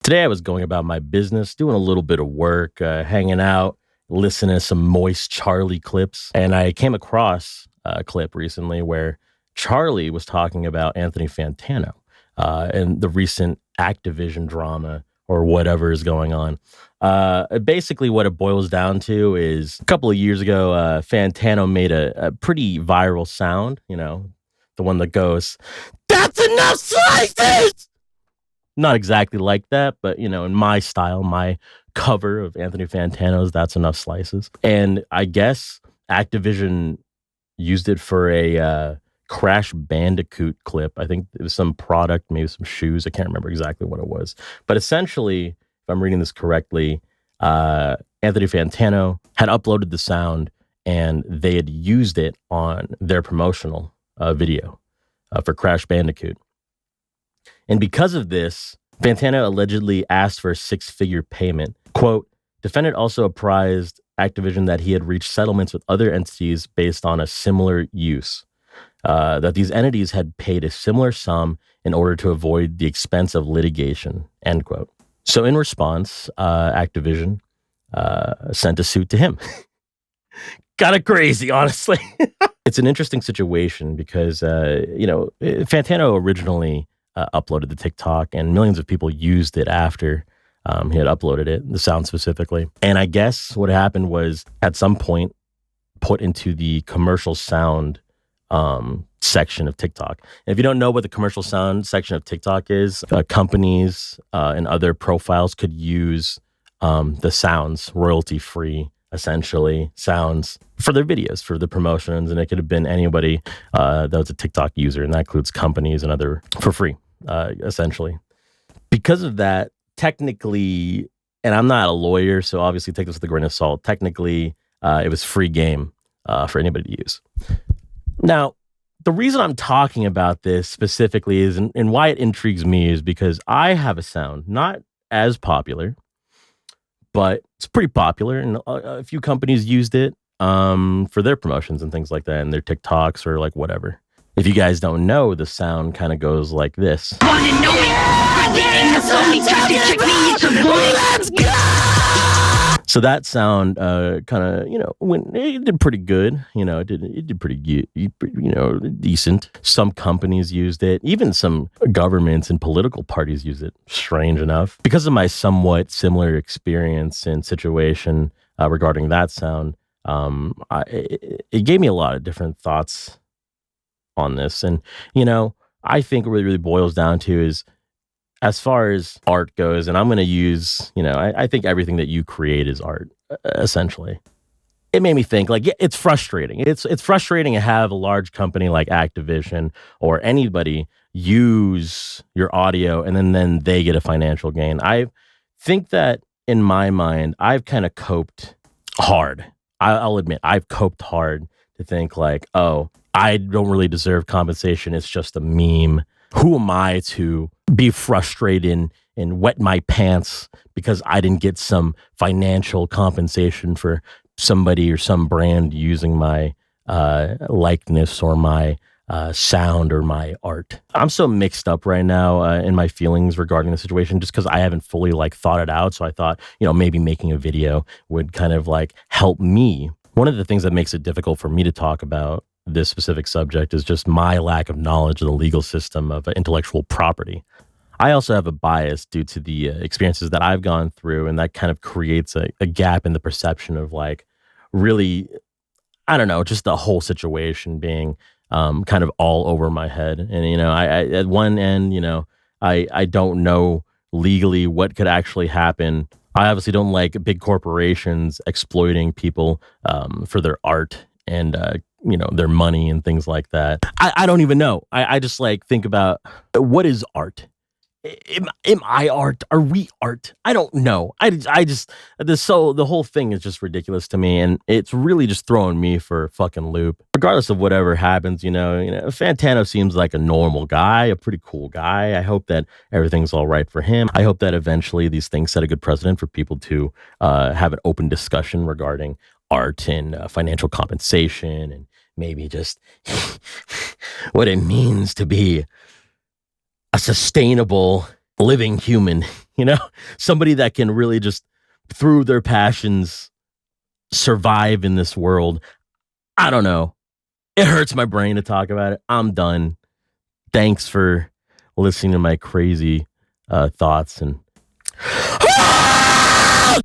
Today I was going about my business, doing a little bit of work, hanging out, listening to some Moist Charlie clips. And I came across a clip recently where Charlie was talking about Anthony Fantano and the recent Activision drama or whatever is going on. Basically, what it boils down to is a couple of years ago, Fantano made a pretty viral sound, the one that goes, "That's enough slices!" Not exactly like that, but in my style, my cover of Anthony Fantano's "That's Enough Slices." And I guess Activision used it for a Crash Bandicoot clip. I think it was some product, maybe some shoes. I can't remember exactly what it was. But essentially, if I'm reading this correctly, Anthony Fantano had uploaded the sound and they had used it on their promotional video for Crash Bandicoot. And because of this, Fantano allegedly asked for a six-figure payment. Quote, defendant also apprised Activision that he had reached settlements with other entities based on a similar use, that these entities had paid a similar sum in order to avoid the expense of litigation, end quote. So in response, Activision sent a suit to him. Kind of crazy, honestly. It's an interesting situation because, Fantano originally uploaded the TikTok and millions of people used it after he had uploaded it, the sound specifically. And I guess what happened was at some point put into the commercial sound section of TikTok. And if you don't know what the commercial sound section of TikTok is, companies and other profiles could use the sounds royalty-free, essentially, sounds for their videos, for the promotions. And it could have been anybody that was a TikTok user, and that includes companies and other for free, essentially. Because of that, technically, and I'm not a lawyer, so obviously take this with a grain of salt, technically, it was free game for anybody to use. Now, the reason I'm talking about this specifically is, and why it intrigues me, is because I have a sound, not as popular, but it's pretty popular, and a few companies used it for their promotions and things like that, and their TikToks or like whatever. If you guys don't know, the sound kind of goes like this. Let's go! So that sound kind of, it did pretty good. It did pretty good, decent. Some companies used it. Even some governments and political parties use it, strange enough. Because of my somewhat similar experience and situation regarding that sound, it gave me a lot of different thoughts on this. And, I think what it really boils down to is, as far as art goes, and I'm going to use, I think everything that you create is art, essentially. It made me think, it's frustrating. It's frustrating to have a large company like Activision or anybody use your audio and then they get a financial gain. I think that in my mind, I've kind of coped hard. I'll admit, I've coped hard to think I don't really deserve compensation. It's just a meme. Who am I to be frustrated and wet my pants because I didn't get some financial compensation for somebody or some brand using my likeness or my sound or my art? I'm so mixed up right now in my feelings regarding the situation, just because I haven't fully thought it out. So I thought, maybe making a video would kind of help me. One of the things that makes it difficult for me to talk about this specific subject is just my lack of knowledge of the legal system of intellectual property. I also have a bias due to the experiences that I've gone through, and that kind of creates a gap in the perception of really, I don't know, just the whole situation being kind of all over my head. And, I at one end, I don't know legally what could actually happen. I obviously don't like big corporations exploiting people for their art and their money and things like that. I don't even know. I just think about, what is art? Am I art? Are we art? I don't know. The whole thing is just ridiculous to me, and it's really just throwing me for a fucking loop. Regardless of whatever happens, Fantano seems like a normal guy, a pretty cool guy. I hope that everything's all right for him. I hope that eventually these things set a good precedent for people to have an open discussion regarding art and financial compensation, and maybe just what it means to be a sustainable living human, you know, somebody that can really just through their passions survive in this world. I don't know. It hurts my brain to talk about it. I'm done. Thanks for listening to my crazy thoughts and